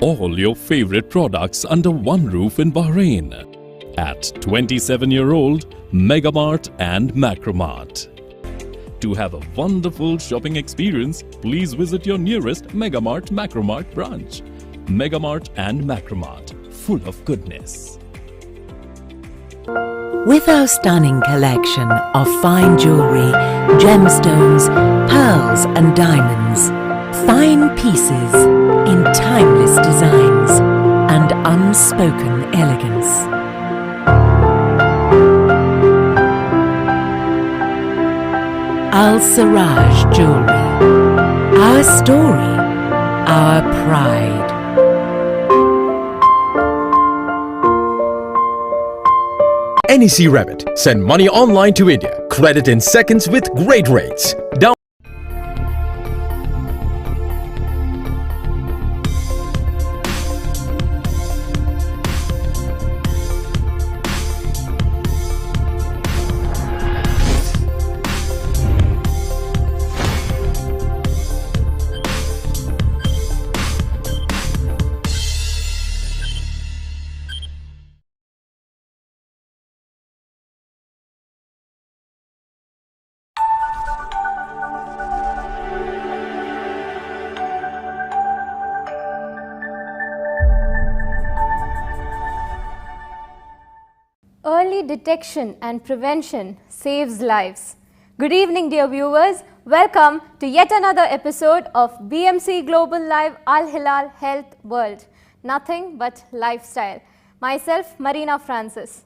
All your favorite products under one roof in Bahrain at 27-year-old Megamart and Macromart. To have a wonderful shopping experience, please visit your nearest Megamart Macromart branch. Megamart and Macromart, full of goodness. With our stunning collection of fine jewelry, gemstones, pearls and diamonds, fine pieces in timeless designs and unspoken elegance. Al Siraj Jewelry, our story, our pride. NEC Remit. Send money online to India. Credit in seconds with great rates. Early detection and prevention saves lives. Good evening, dear viewers. Welcome to yet another episode of BMC Global Live Alhilal Health World. Nothing but lifestyle. Myself, Mareena Francis.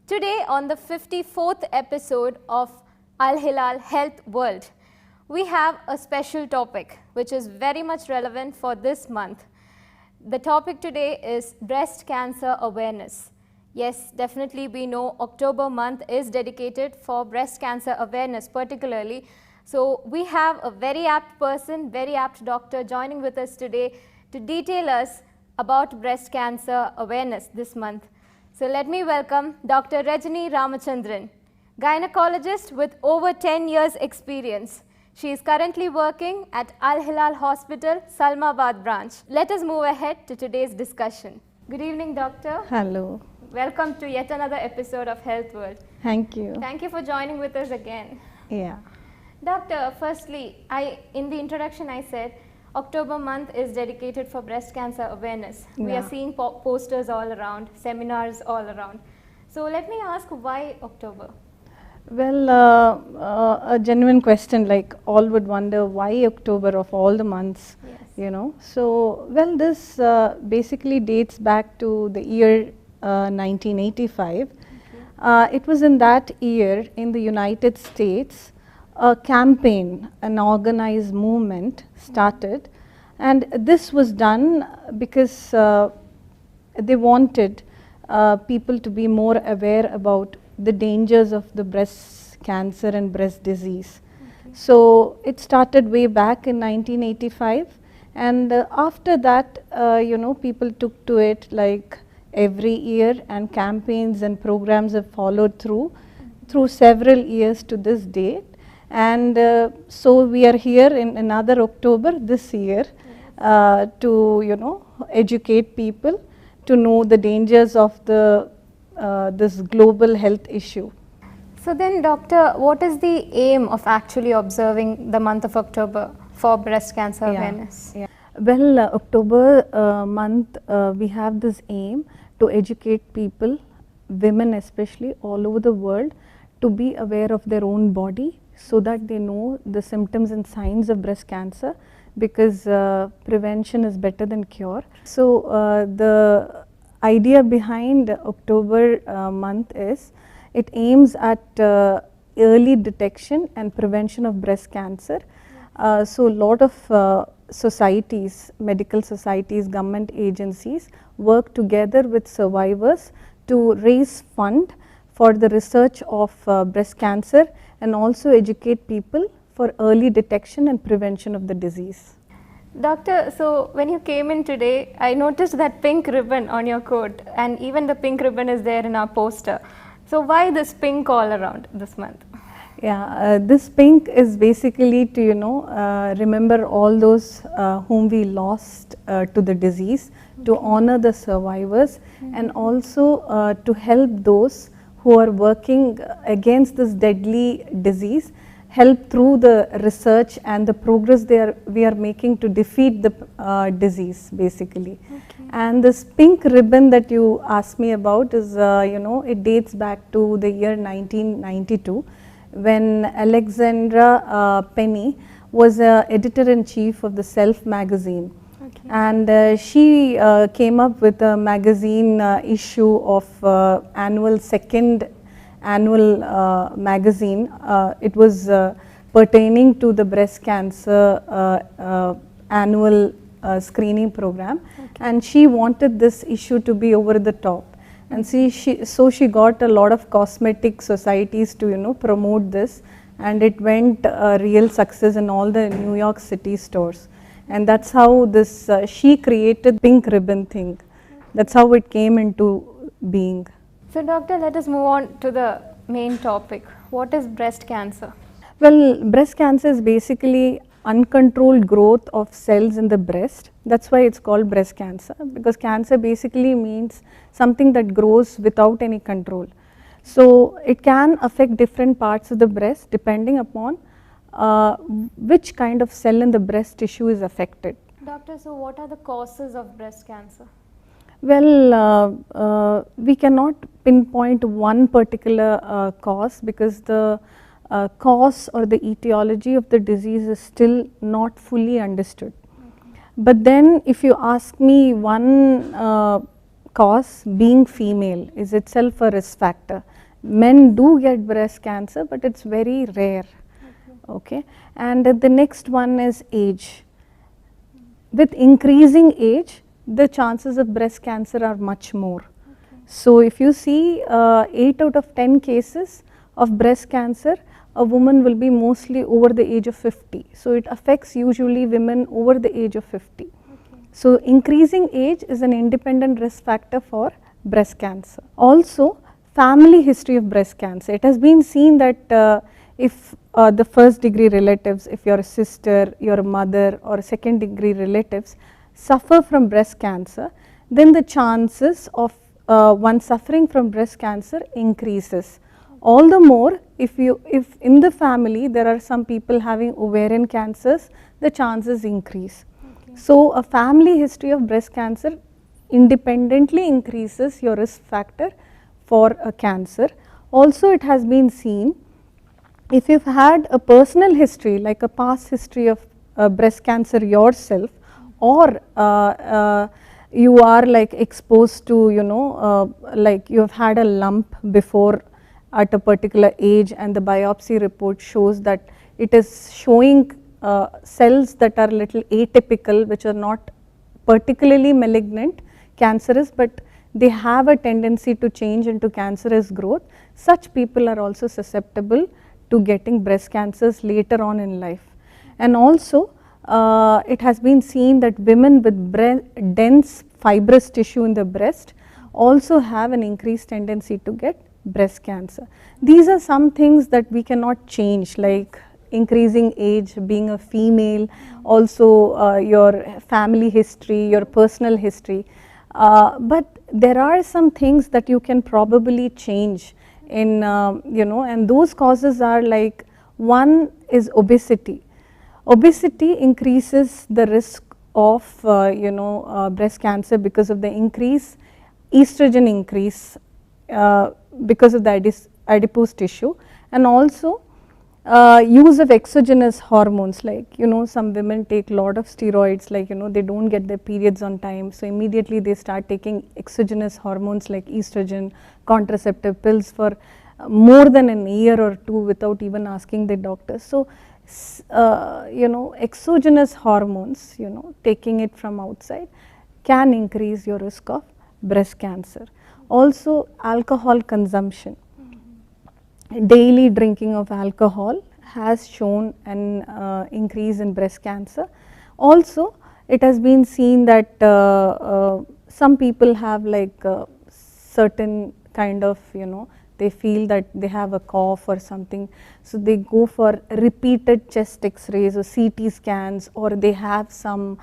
Today, on the 54th episode of Alhilal Health World, we have a special topic which is very much relevant for this month. The topic today is breast cancer awareness. Yes, definitely we know October month is dedicated for breast cancer awareness particularly. So we have a very apt person, very apt doctor joining with us today to detail us about breast cancer awareness this month. So let me welcome Dr. Rajani Ramachandran, gynecologist with over 10 years experience. She is currently working at Alhilal Hospital, Salmabad branch. Let us move ahead to today's discussion. Good evening, doctor. Hello. Welcome to yet another episode of Health World. Thank you. Thank you for joining with us again. Yeah. Doctor, firstly, in the introduction I said October month is dedicated for breast cancer awareness. Yeah. We are seeing posters all around, seminars all around. So let me ask, why October? Well, a genuine question, like all would wonder why October of all the months, yes. You know. So, well, this basically dates back to the year 1985. Okay. It was in that year in the United States, a campaign, an organized movement started, and this was done because they wanted people to be more aware about the dangers of the breast cancer and breast disease. Okay. So it started way back in 1985, and after that, you know, people took to it like every year, and campaigns and programs have followed through several years to this date. And so we are here in another October this year to, you know, educate people to know the dangers of the this global health issue. So then, doctor, what is the aim of actually observing the month of October for breast cancer awareness? Yeah. Well, October month, we have this aim to educate people, women especially, all over the world, to be aware of their own body so that they know the symptoms and signs of breast cancer, because prevention is better than cure. So the idea behind October month is it aims at early detection and prevention of breast cancer. So a lot of societies, medical societies, government agencies work together with survivors to raise fund for the research of breast cancer and also educate people for early detection and prevention of the disease. Doctor, so when you came in today, I noticed that pink ribbon on your coat, and even the pink ribbon is there in our poster. So why this pink all around this month? Yeah, this pink is basically to, remember all those whom we lost to the disease, to honor the survivors, and also to help those who are working against this deadly disease, help through the research and the progress we are making to defeat the disease basically. And this pink ribbon that you asked me about is, it dates back to the year 1992. When Alexandra Penny was editor-in-chief of the Self magazine. And she came up with a magazine issue of second annual magazine. It was pertaining to the breast cancer annual screening program, and she wanted this issue to be over the top. And so she got a lot of cosmetic societies to promote this, and it went a real success in all the New York City stores. And that's how this she created pink ribbon thing. That's how it came into being. So doctor, let us move on to the main topic. What is breast cancer? Well, breast cancer is basically uncontrolled growth of cells in the breast. That's why it's called breast cancer, because cancer basically means something that grows without any control. So it can affect different parts of the breast depending upon which kind of cell in the breast tissue is affected. Doctor, so what are the causes of breast cancer? Well, we cannot pinpoint one particular cause, because the cause or the etiology of the disease is still not fully understood. But then if you ask me, one cause, being female is itself a risk factor. Men do get breast cancer, but it's very rare. Okay. And the next one is age. With increasing age, the chances of breast cancer are much more. So if you see 8 out of 10 cases of breast cancer, a woman will be mostly over the age of 50. So it affects usually women over the age of 50. So increasing age is an independent risk factor for breast cancer. Also, family history of breast cancer. It has been seen that if the first degree relatives, if your sister, your mother or second degree relatives suffer from breast cancer, then the chances of one suffering from breast cancer increases. All the more if in the family there are some people having ovarian cancers, the chances increase. So a family history of breast cancer independently increases your risk factor for a cancer. Also, it has been seen, if you've had a personal history, like a past history of breast cancer yourself, or you are like exposed to, like you have had a lump before at a particular age, and the biopsy report shows that it is showing cells that are little atypical, which are not particularly malignant, cancerous, but they have a tendency to change into cancerous growth. Such people are also susceptible to getting breast cancers later on in life. And also it has been seen that women with dense fibrous tissue in the breast also have an increased tendency to get breast cancer. These are some things that we cannot change, like increasing age, being a female, also your family history, your personal history. But there are some things that you can probably change in, and those causes are like, one is obesity. Obesity increases the risk of breast cancer because of the estrogen increase because of the adipose tissue, and also use of exogenous hormones, like some women take lot of steroids, like they don't get their periods on time, so immediately they start taking exogenous hormones like estrogen, contraceptive pills for more than a year or two without even asking the doctor. So exogenous hormones, taking it from outside can increase your risk of breast cancer. Also, alcohol consumption. Daily drinking of alcohol has shown an increase in breast cancer. Also, it has been seen that some people have like certain kind of they feel that they have a cough or something, so they go for repeated chest x-rays or CT scans, or they have some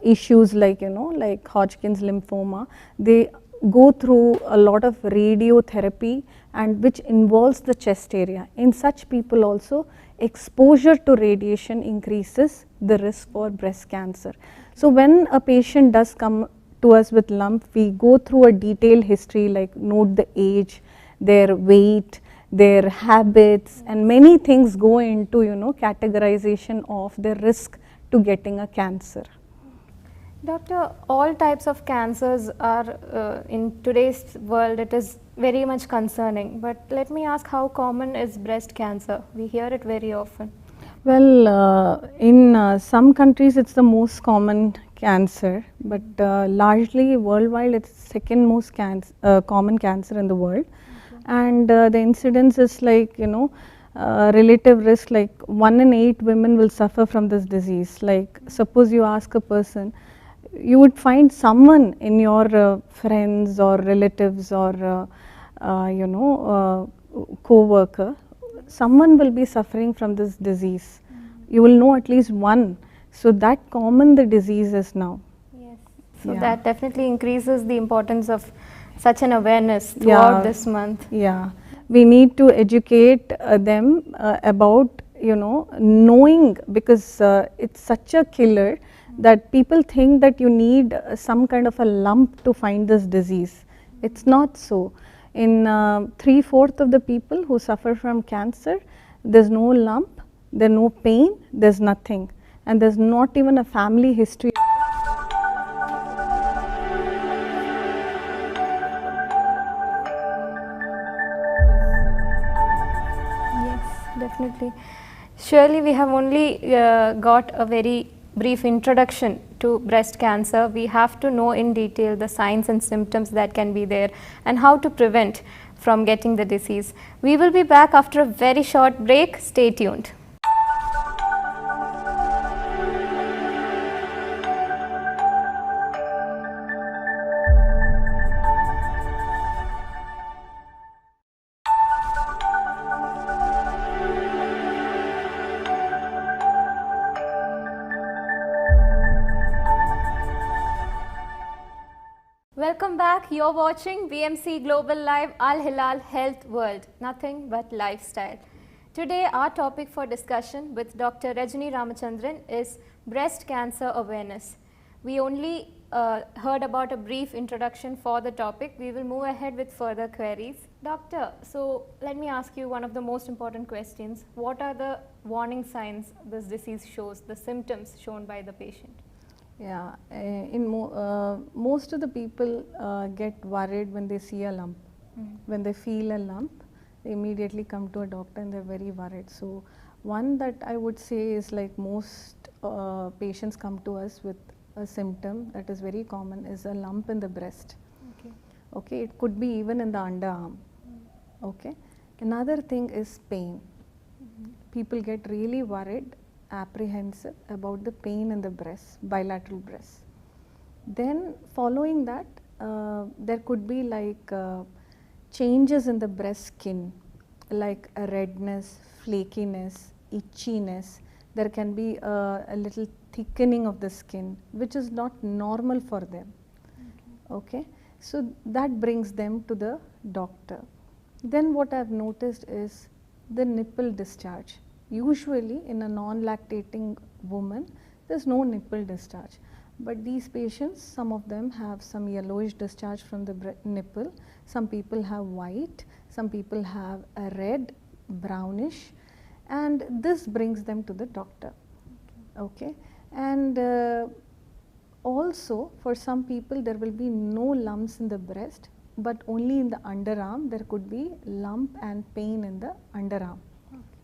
issues like, like Hodgkin's lymphoma. They go through a lot of radiotherapy, and which involves the chest area. In such people also, exposure to radiation increases the risk for breast cancer. So when a patient does come to us with lump, we go through a detailed history, like note the age, their weight, their habits, and many things go into, categorization of the risk to getting a cancer. Doctor, all types of cancers are, in today's world, it is very much concerning. But let me ask, how common is breast cancer? We hear it very often. Well, in some countries it's the most common cancer, but largely worldwide it's second most common cancer in the world. Okay. And the incidence is like, relative risk, like 1 in 8 women will suffer from this disease. Like suppose you ask a person, you would find someone in your friends or relatives or co-worker, someone will be suffering from this disease. You will know at least one. So that common the disease is now. Yes. So that definitely increases the importance of such an awareness throughout this month. Yeah. We need to educate them about, knowing, because it's such a killer that people think that you need some kind of a lump to find this disease. It's not so. In 3/4 of the people who suffer from cancer, there's no lump, there's no pain, there's nothing, and there's not even a family history. Yes, definitely. Surely we have only got a very brief introduction to breast cancer. We have to know in detail the signs and symptoms that can be there and how to prevent from getting the disease. We will be back after a very short break. Stay tuned. Welcome back. You're watching BMC Global Live Alhilal Health World. Nothing but lifestyle. Today our topic for discussion with Dr. Rajani Ramachandran is breast cancer awareness. We only heard about a brief introduction for the topic. We will move ahead with further queries. Doctor, so let me ask you one of the most important questions. What are the warning signs this disease shows, the symptoms shown by the patient? Yeah, most of the people get worried when they see a lump. When they feel a lump, they immediately come to a doctor and they're very worried. So one that I would say is, like, most patients come to us with a symptom that is very common is a lump in the breast. Okay, it could be even in the underarm. Okay, another thing is pain. People get really worried, apprehensive about the pain in the breast, bilateral breast. Then following that, there could be like changes in the breast skin, like a redness, flakiness, itchiness. There can be a little thickening of the skin, which is not normal for them. Okay, so that brings them to the doctor. Then what I've noticed is the nipple discharge. Usually in a non-lactating woman, there's no nipple discharge. But these patients, some of them have some yellowish discharge from the nipple. Some people have white, some people have a red, brownish, and this brings them to the doctor. Okay, and also for some people there will be no lumps in the breast, but only in the underarm there could be lump and pain in the underarm.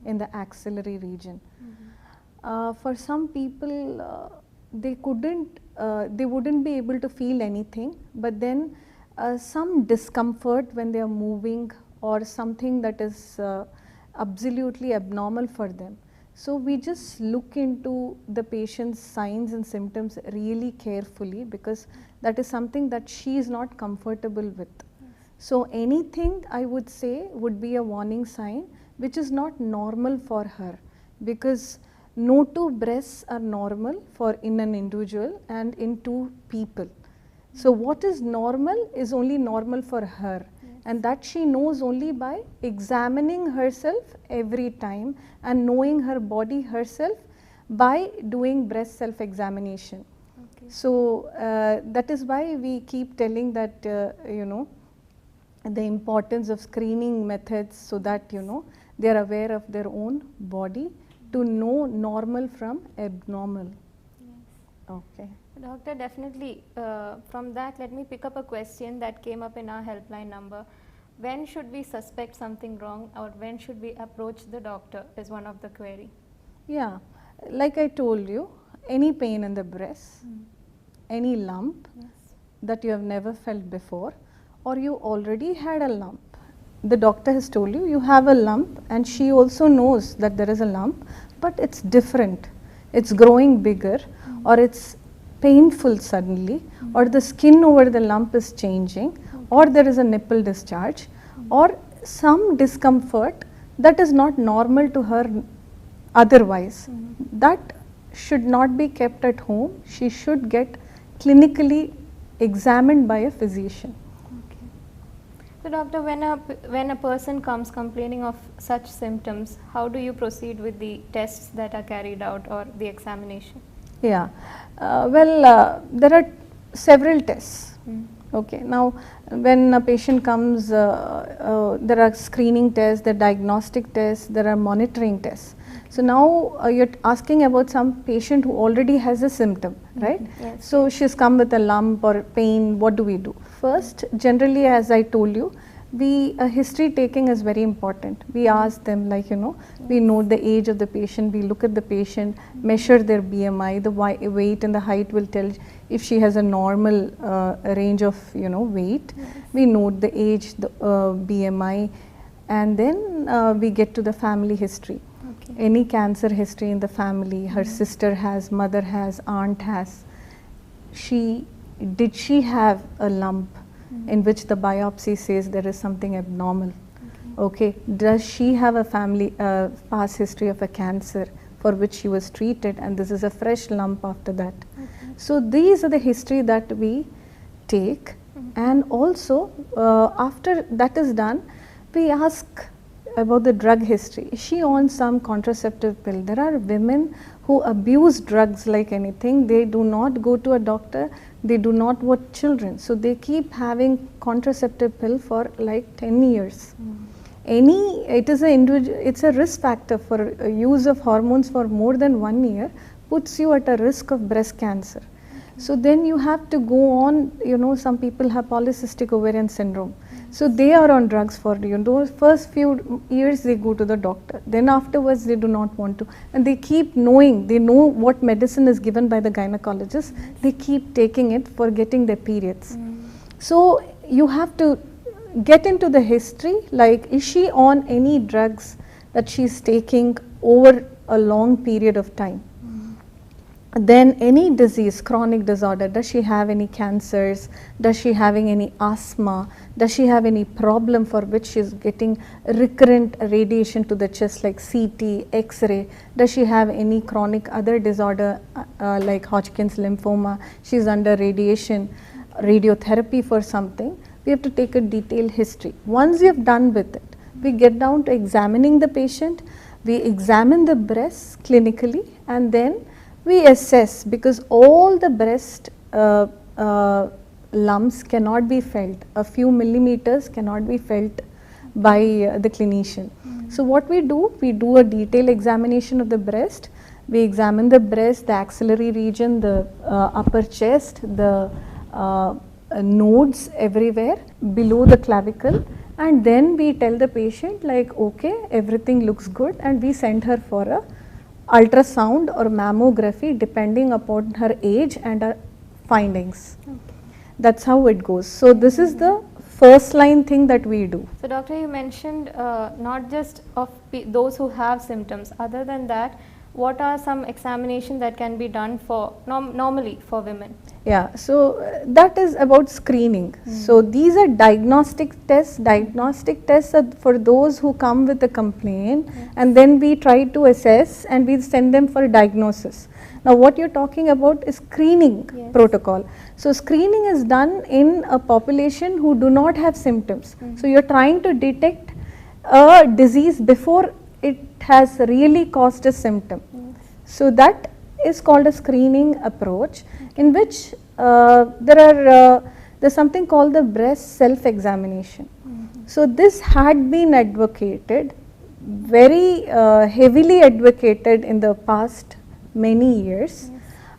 In the axillary region. For some people, they wouldn't be able to feel anything, but then some discomfort when they are moving, or something that is absolutely abnormal for them. So we just look into the patient's signs and symptoms really carefully, because that is something that she is not comfortable with. So anything I would say would be a warning sign which is not normal for her, because no two breasts are normal in an individual and in two people. So what is normal is only normal for her, and that she knows only by examining herself every time and knowing her body herself by doing breast self-examination. Okay. So that is why we keep telling that the importance of screening methods, so that they are aware of their own body to know normal from abnormal. Yes. Okay. Doctor, definitely from that, let me pick up a question that came up in our helpline number. When should we suspect something wrong, or when should we approach the doctor, is one of the query. Yeah, like I told you, any pain in the breast, any lump that you have never felt before, or you already had a lump. The doctor has told you, you have a lump, and she also knows that there is a lump, but it's different. It's growing bigger, or it's painful suddenly, or the skin over the lump is changing, or there is a nipple discharge, or some discomfort that is not normal to her otherwise. That should not be kept at home. She should get clinically examined by a physician. Okay. So doctor, when a person comes complaining of such symptoms, how do you proceed with the tests that are carried out or the examination? Yeah, there are several tests. Okay, now when a patient comes, there are screening tests, there are diagnostic tests, there are monitoring tests. So now you're asking about some patient who already has a symptom, right? Yes. So she's come with a lump or pain. What do we do? First, generally, as I told you, history taking is very important. We ask them, we know the age of the patient, we look at the patient, measure their BMI, the weight and the height will tell if she has a normal range of weight. We note the age, the BMI, and then we get to the family history. Okay. Any cancer history in the family, her sister has, mother has, aunt has. Did she have a lump in which the biopsy says there is something abnormal? Okay. Does she have a family past history of a cancer for which she was treated, and this is a fresh lump after that? So these are the history that we take, and also after that is done, we ask about the drug history. Is she on some contraceptive pill? There are women who abuse drugs like anything. They do not go to a doctor, they do not want children, so they keep having contraceptive pill for like 10 years. It's a risk factor for use of hormones for more than 1 year, puts you at a risk of breast cancer. So then you have to go on, some people have polycystic ovarian syndrome. So they are on drugs for those first few years they go to the doctor. Then afterwards they do not want to, and they keep knowing, they know what medicine is given by the gynecologist. They keep taking it for getting their periods. So you have to get into the history, like is she on any drugs that she's taking over a long period of time? Then any disease, chronic disorder, does she have any cancers, does she having any asthma, does she have any problem for which she is getting recurrent radiation to the chest like CT, X-ray, does she have any chronic other disorder like Hodgkin's lymphoma, she is under radiotherapy for something. We have to take a detailed history. Once we have done with it, we get down to examining the patient, we examine the breast clinically, and then we assess, because all the breast lumps cannot be felt, a few millimeters cannot be felt by the clinician. So what we do a detailed examination of the breast. We examine the breast, the axillary region, the upper chest, the nodes everywhere below the clavicle, and then we tell the patient like, okay, everything looks good, and we send her for a ultrasound or mammography depending upon her age and her findings. That's how it goes. So this is the first line thing that we do. So doctor, you mentioned not just of those who have symptoms. Other than that, what are some examination that can be done for normally for women? Yeah, so that is about screening. So these are diagnostic tests. Diagnostic tests are for those who come with a complaint, and then we try to assess and we send them for diagnosis. Now what you're talking about is screening protocol. So screening is done in a population who do not have symptoms. So you're trying to detect a disease before it has really caused a symptom. So that is called a screening approach, in which there's something called the breast self-examination. So this had been advocated, very heavily advocated in the past many years,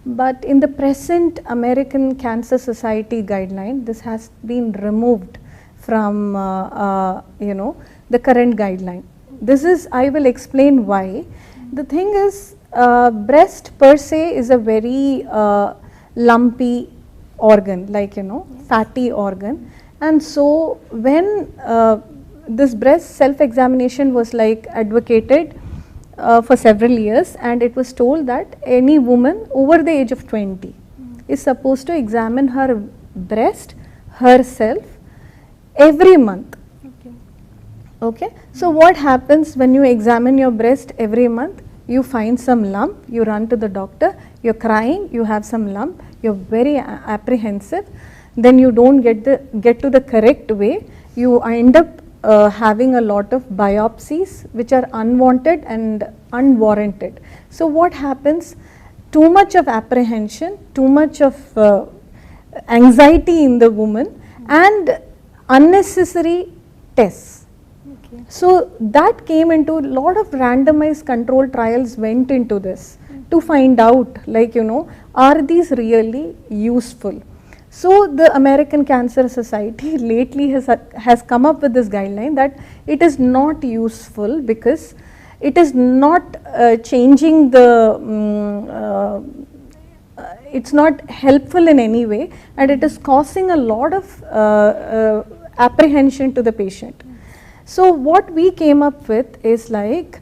but in the present American Cancer Society guideline, this has been removed from the current guideline. This is, I will explain why. The thing is, breast per se is a very lumpy organ, like fatty organ, and so when this breast self-examination was like advocated for several years, and it was told that any woman over the age of 20 is supposed to examine her breast herself every month. Okay. So what happens when you examine your breast every month? You find some lump, you run to the doctor, you're crying, you have some lump, you're very apprehensive, then you don't get to the correct way, you end up having a lot of biopsies which are unwanted and unwarranted. So what happens? Too much of apprehension, too much of anxiety in the woman, and unnecessary tests. So that came into a lot of randomized control trials went into this to find out, like are these really useful? So the American Cancer Society lately has come up with this guideline that it is not useful because it is not changing the it's not helpful in any way, and it is causing a lot of apprehension to the patient. So what we came up with is like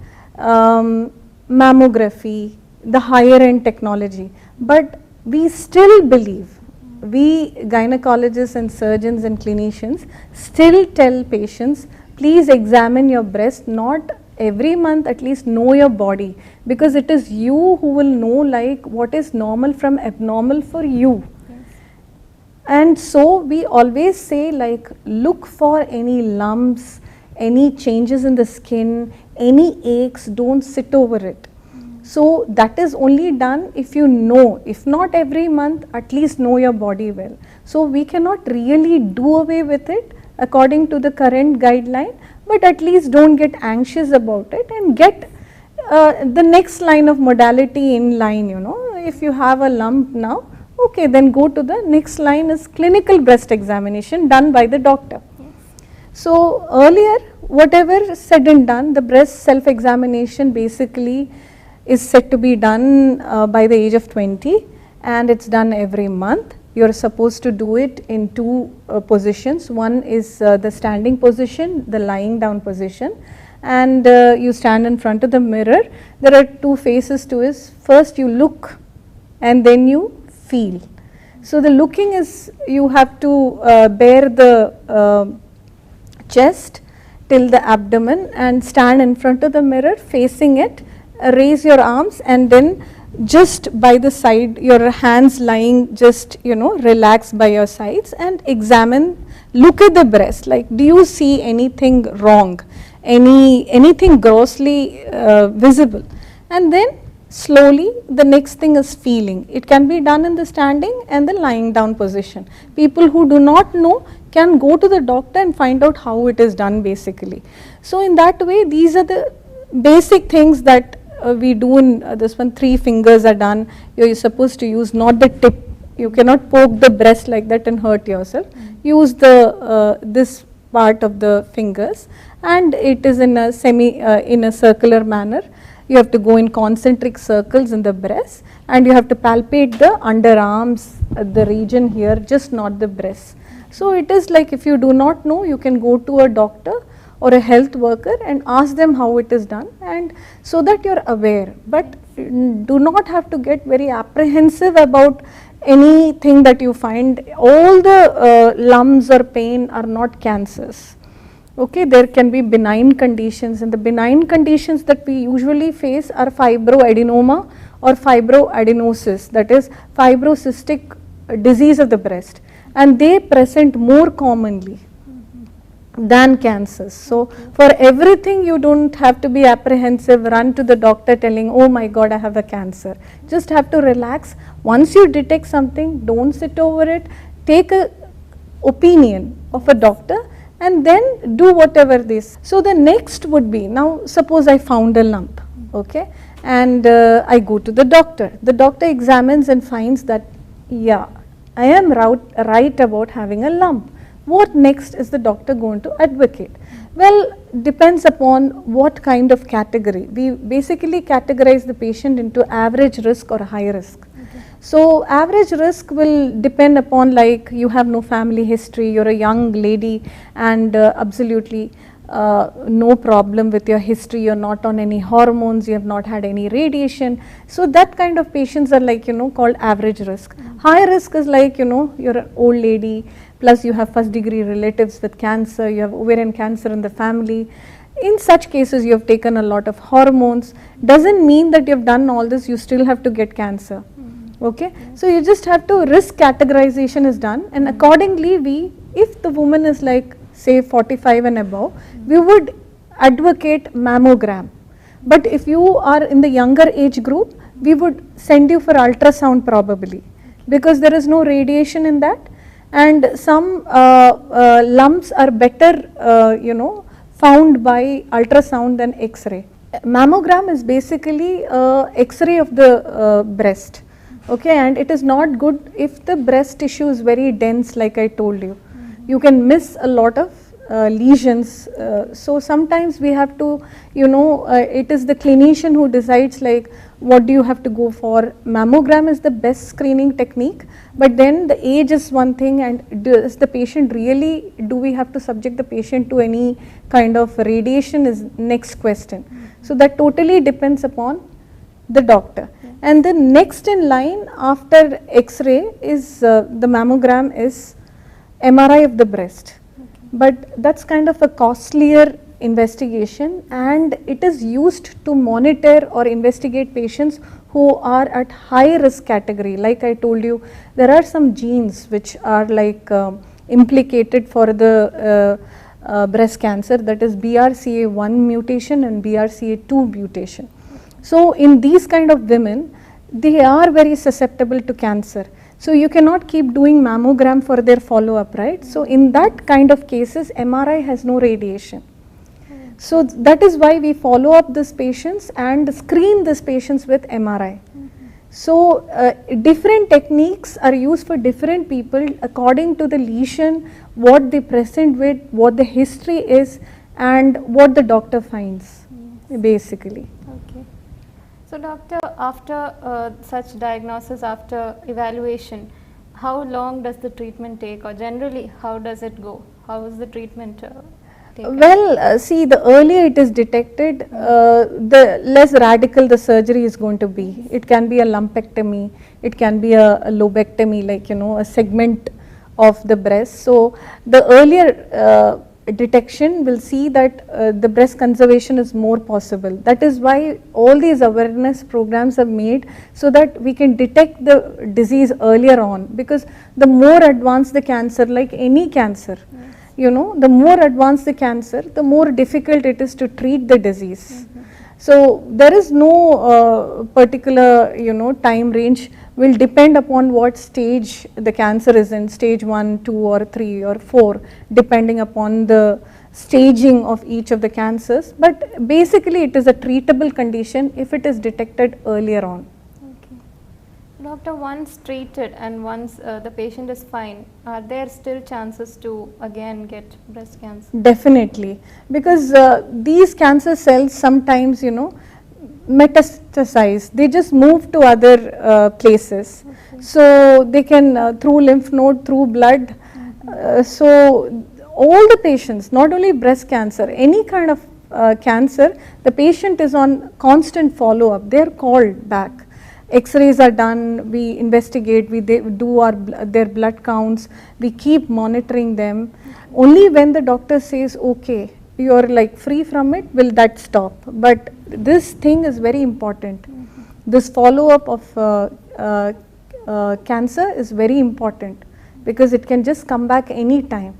mammography, the higher end technology, but we still believe, we gynecologists and surgeons and clinicians still tell patients, please examine your breast, not every month, at least know your body, because it is you who will know like what is normal from abnormal for you. And so we always say, like, look for any lumps, any changes in the skin, any aches, don't sit over it. So that is only done if you know, if not every month, at least know your body well. So we cannot really do away with it according to the current guideline, but at least don't get anxious about it and get the next line of modality in line. If you have a lump now, okay, then go to the next line is clinical breast examination done by the doctor. So earlier, whatever said and done, the breast self-examination basically is said to be done by the age of 20, and it's done every month. You're supposed to do it in two positions. One is the standing position, the lying down position, and you stand in front of the mirror. There are two phases to it. First you look and then you feel. So the looking is, you have to bear the chest till the abdomen and stand in front of the mirror facing it, raise your arms, and then just by the side, your hands lying just relax by your sides, and examine, look at the breast, like do you see anything wrong, anything grossly visible, and then slowly the next thing is feeling. It can be done in the standing and the lying down position. People who do not know can go to the doctor and find out how it is done basically. So in that way, these are the basic things that we do in this one. 3 fingers are done. You're supposed to use not the tip. You cannot poke the breast like that and hurt yourself. Use the this part of the fingers, and it is in a in a circular manner. You have to go in concentric circles in the breast, and you have to palpate the underarms, the region here, just not the breast. So it is like, if you do not know, you can go to a doctor or a health worker and ask them how it is done, and so that you are aware. But do not have to get very apprehensive about anything that you find, all the lumps or pain are not cancers. Okay, there can be benign conditions, and the benign conditions that we usually face are fibroadenoma or fibroadenosis, that is fibrocystic disease of the breast, and they present more commonly than cancers. So for everything you don't have to be apprehensive, run to the doctor telling, oh my god, I have a cancer. Just have to relax. Once you detect something, don't sit over it, take a opinion of a doctor and then do whatever this. So the next would be, now suppose I found a lump, okay, and I go to the doctor. The doctor examines and finds that, yeah, I am right about having a lump. What next is the doctor going to advocate? Well, depends upon what kind of category. We basically categorize the patient into average risk or high risk. Okay. So average risk will depend upon, like, you have no family history, you're a young lady and absolutely no problem with your history, you're not on any hormones, you have not had any radiation. So that kind of patients are, like, called average risk. High risk is like, you're an old lady, plus you have first degree relatives with cancer, you have ovarian cancer in the family. In such cases you have taken a lot of hormones. Doesn't mean that you have done all this, you still have to get cancer. Okay, so you just have to, risk categorization is done, and accordingly if the woman is like say 45 and above, we would advocate mammogram. But if you are in the younger age group, we would send you for ultrasound probably, because there is no radiation in that, and some lumps are better found by ultrasound than X-ray. Mammogram is basically X-ray of the breast, okay, and it is not good if the breast tissue is very dense, like I told you. You can miss a lot of lesions, so sometimes we have to, it is the clinician who decides, like, what do you have to go for. Mammogram is the best screening technique, but then the age is one thing, and does the patient really, do we have to subject the patient to any kind of radiation is next question. So that totally depends upon the doctor. And the next in line after X-ray is the mammogram is MRI of the breast, but that's kind of a costlier investigation, and it is used to monitor or investigate patients who are at high risk category. Like I told you, there are some genes which are like implicated for the breast cancer, that is BRCA1 mutation and BRCA2 mutation. So in these kind of women, they are very susceptible to cancer. So you cannot keep doing mammogram for their follow-up, right? So in that kind of cases, MRI has no radiation. So that is why we follow up these patients and screen these patients with MRI. So different techniques are used for different people according to the lesion, what they present with, what the history is, and what the doctor finds, basically. Okay. So doctor, after such diagnosis, after evaluation, how long does the treatment take, or generally how does it go? How is the treatment taken? Well, see, the earlier it is detected, the less radical the surgery is going to be. It can be a lumpectomy, it can be a lobectomy, like, a segment of the breast. So the earlier detection will see that the breast conservation is more possible. That is why all these awareness programs are made, so that we can detect the disease earlier on, because the more advanced the cancer, like any cancer, the more advanced the cancer, the more difficult it is to treat the disease. So there is no particular time range, will depend upon what stage the cancer is in, stage 1, 2 or 3 or 4, depending upon the staging of each of the cancers, but basically it is a treatable condition if it is detected earlier on. Okay. Doctor, once treated and once the patient is fine, are there still chances to again get breast cancer? Definitely, because these cancer cells sometimes metastasize, they just move to other places. Okay. So they can through lymph node, through blood. So all the patients, not only breast cancer, any kind of cancer, the patient is on constant follow up, they are called back, X-rays are done, we investigate, they do their blood counts, we keep monitoring them. Only when the doctor says, okay, you are like free from it, will that stop. But this thing is very important. This follow-up of cancer is very important, because it can just come back any time.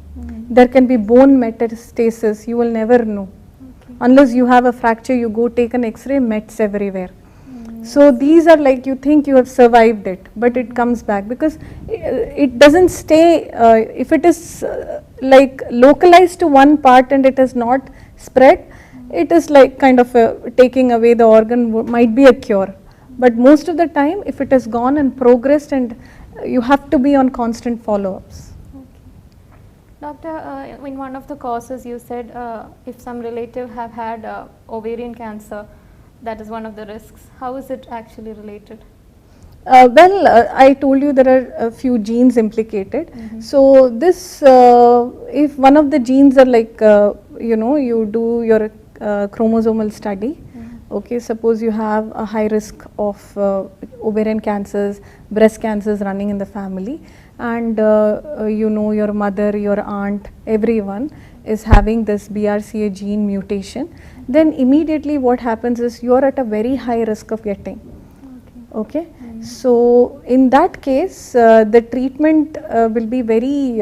There can be bone metastasis, you will never know. Unless you have a fracture, you go take an X-ray, mets everywhere. So these are like, you think you have survived it, but it comes back, because it doesn't stay, if it is like localized to one part and it has not spread, it is like kind of taking away the organ, might be a cure. But most of the time, if it has gone and progressed, and you have to be on constant follow-ups. Doctor, in one of the courses you said if some relative have had ovarian cancer, that is one of the risks. How is it actually related? I told you there are a few genes implicated. So this, if one of the genes are like, you do your chromosomal study, okay, suppose you have a high risk of ovarian cancers, breast cancers running in the family, and your mother, your aunt, everyone is having this BRCA gene mutation, then immediately what happens is you are at a very high risk of getting. Okay. So in that case, the treatment will be very,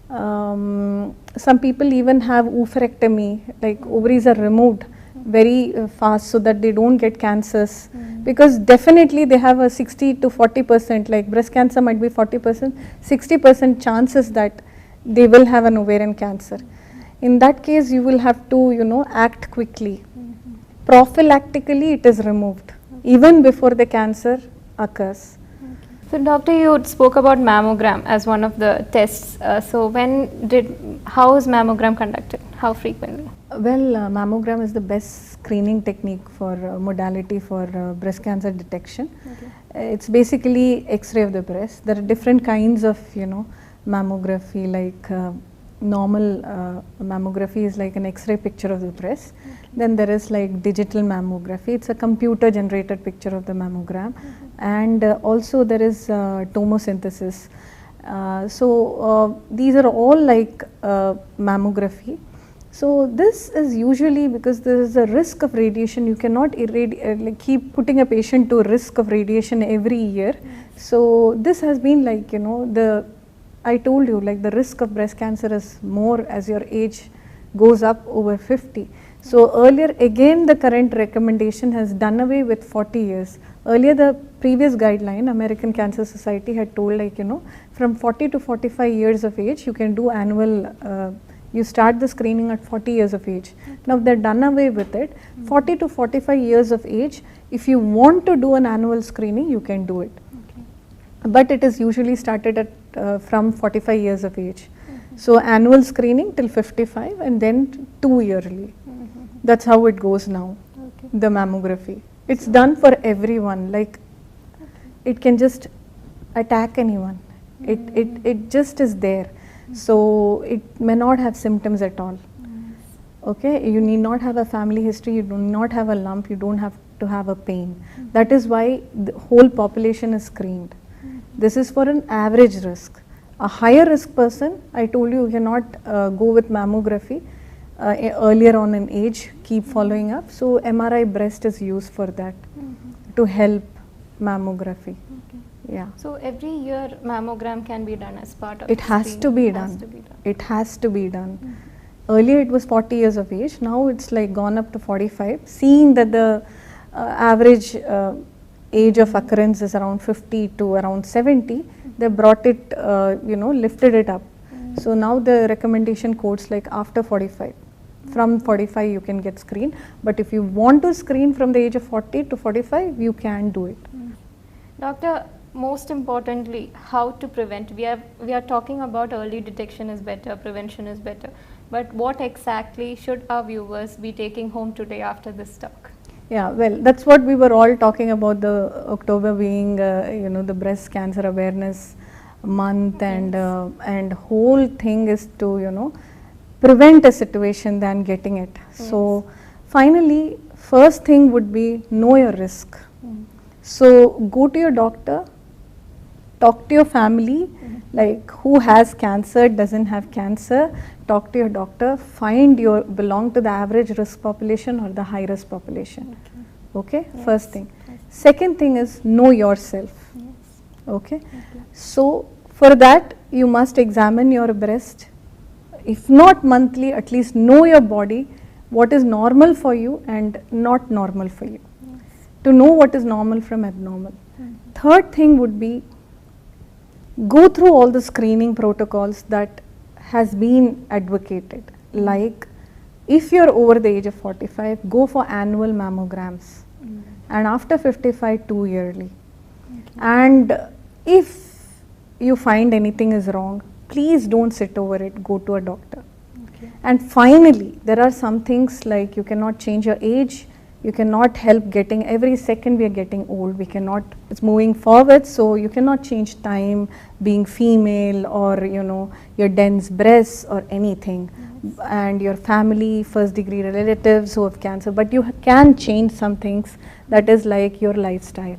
some people even have oophorectomy, like ovaries are removed very fast so that they don't get cancers, because definitely they have a 60 to 40%, like breast cancer might be 40%, 60% chances that they will have an ovarian cancer. In that case, you will have to, act quickly. Prophylactically, it is removed even before the cancer occurs. So doctor, you spoke about mammogram as one of the tests. How is mammogram conducted? How frequently? Well, mammogram is the best screening technique for modality for breast cancer detection. It's basically X-ray of the breast. There are different kinds of, mammography, like normal mammography is like an X-ray picture of the breast. Then there is like digital mammography. It's a computer generated picture of the mammogram. And also there is tomosynthesis. These are all like mammography. So this is usually because there is a risk of radiation. You cannot keep putting a patient to risk of radiation every year. So this has been like, I told you, like the risk of breast cancer is more as your age goes up over 50. So earlier, again the current recommendation has done away with 40 years. Earlier the previous guideline, American Cancer Society had told, like, from 40 to 45 years of age you can do annual, you start the screening at 40 years of age. Now they're done away with it. 40 to 45 years of age, if you want to do an annual screening, you can do it. But it is usually started at from 45 years of age. So annual screening till 55 and then 2 yearly. That's how it goes now, the mammography. It's done for everyone, like it can just attack anyone. It just is there. So it may not have symptoms at all. Okay, you need not have a family history, you do not have a lump, you don't have to have a pain. That is why the whole population is screened. This is for an average risk. A higher risk person, I told you, you cannot go with mammography earlier on in age, keep following up. So MRI breast is used for that, to help mammography. Yeah. So every year mammogram can be done as part of it has to be done. It has to be done. Earlier it was 40 years of age, now it's like gone up to 45. Seeing that the average age of occurrence is around 50 to around 70, they brought it, lifted it up. So now the recommendation quotes like after 45. From 45 you can get screened, but if you want to screen from the age of 40 to 45, you can do it. Doctor, most importantly, how to prevent? We are talking about early detection is better, prevention is better, but what exactly should our viewers be taking home today after this talk? Yeah, well, that's what we were all talking about, the October being, the breast cancer awareness month, and whole thing is to, prevent a situation than getting it. So finally, first thing would be know your risk. So go to your doctor, talk to your family, like who has cancer, doesn't have cancer, talk to your doctor, find your belong to the average risk population or the high risk population. Okay, first thing. Second thing is know yourself. Okay, so for that you must examine your breast, if not monthly, at least know your body, what is normal for you and not normal for you, to know what is normal from abnormal. Third thing would be go through all the screening protocols that has been advocated, like if you're over the age of 45, go for annual mammograms, and after 55, 2 yearly. And if you find anything is wrong, please don't sit over it, go to a doctor. And finally, there are some things like you cannot change your age, you cannot help getting, every second we are getting old, we cannot, it's moving forward, so you cannot change time, being female, or you know, your dense breasts or anything, and your family, first degree relatives who have cancer, but you can change some things, that is like your lifestyle.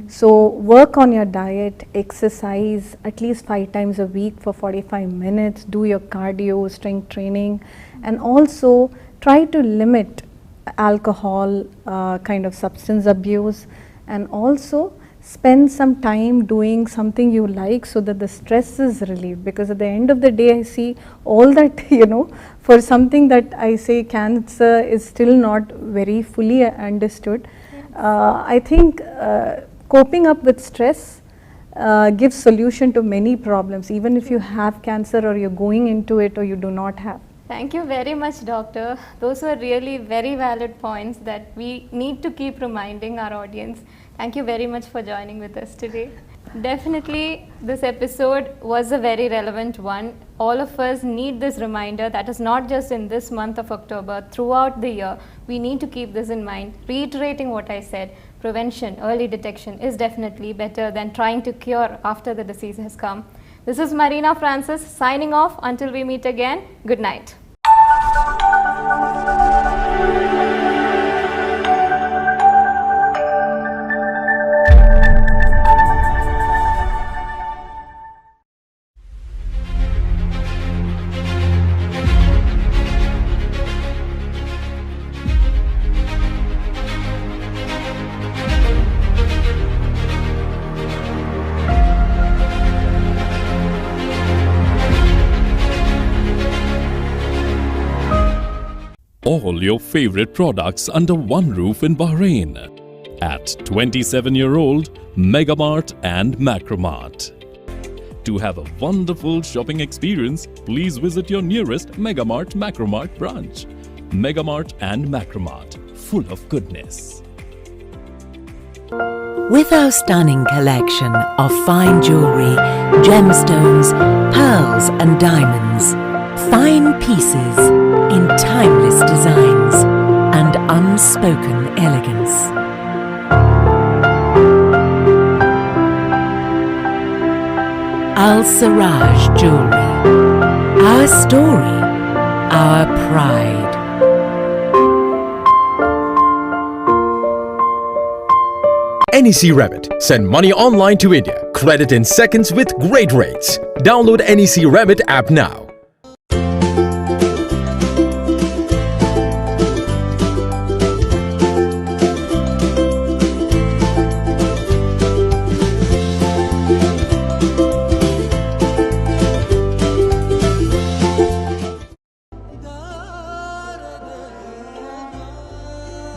So work on your diet, exercise at least 5 times a week for 45 minutes, do your cardio, strength training, and also try to limit alcohol, kind of substance abuse, and also spend some time doing something you like so that the stress is relieved, because at the end of the day I see all that, you know, for something that I say cancer is still not very fully understood. I think coping up with stress gives solution to many problems, even if you have cancer or you're going into it or you do not have. Thank you very much, Doctor. Those were really very valid points that we need to keep reminding our audience. Thank you very much for joining with us today. Definitely, this episode was a very relevant one. All of us need this reminder that is not just in this month of October, throughout the year. We need to keep this in mind. Reiterating what I said, prevention, early detection is definitely better than trying to cure after the disease has come. This is Mareena Francis signing off. Until we meet again, good night. All your favorite products under one roof in Bahrain at 27-year-old Megamart and Macromart. To have a wonderful shopping experience, please visit your nearest Megamart Macromart branch. Megamart and Macromart, full of goodness. With our stunning collection of fine jewelry, gemstones, pearls and diamonds, fine pieces in timeless designs and unspoken elegance. Al Siraj Jewelry, our story, our pride. NEC Remit. Send money online to India. Credit in seconds with great rates. Download NEC Remit app now.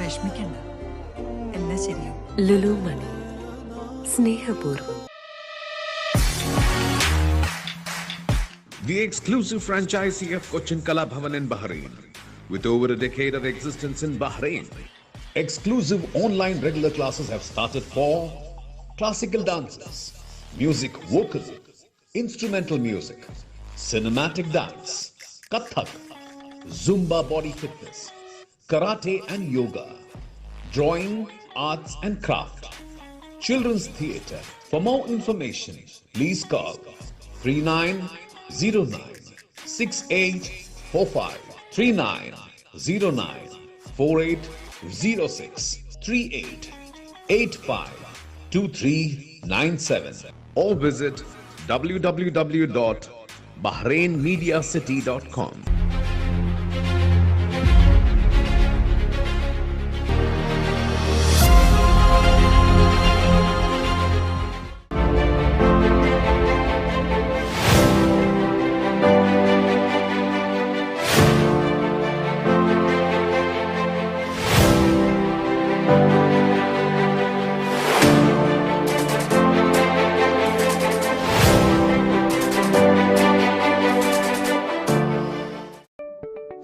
വിഷമിക്കണ്ട എല്ലാം ശരിയാവും. Lulu Money. Snehapurvam. The exclusive franchisee of Cochin Kala Bhavan in Bahrain, with over a decade of existence in Bahrain. Exclusive online regular classes have started for classical dances, music vocal, instrumental music, cinematic dance, Kathak, Zumba body fitness, karate and yoga, drawing, arts and craft, children's theatre. For more information, please call 3909 6845 3909 4806 38 852397 or visit www.bahrainmediacity.com.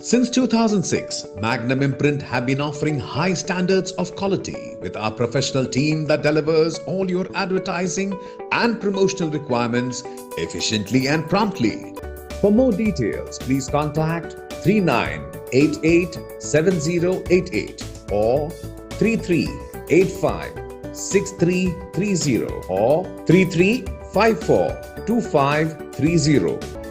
Since 2006, Magnum Imprint have been offering high standards of quality with our professional team that delivers all your advertising and promotional requirements efficiently and promptly. For more details, please contact 39887088 or 33856330 or 33542530.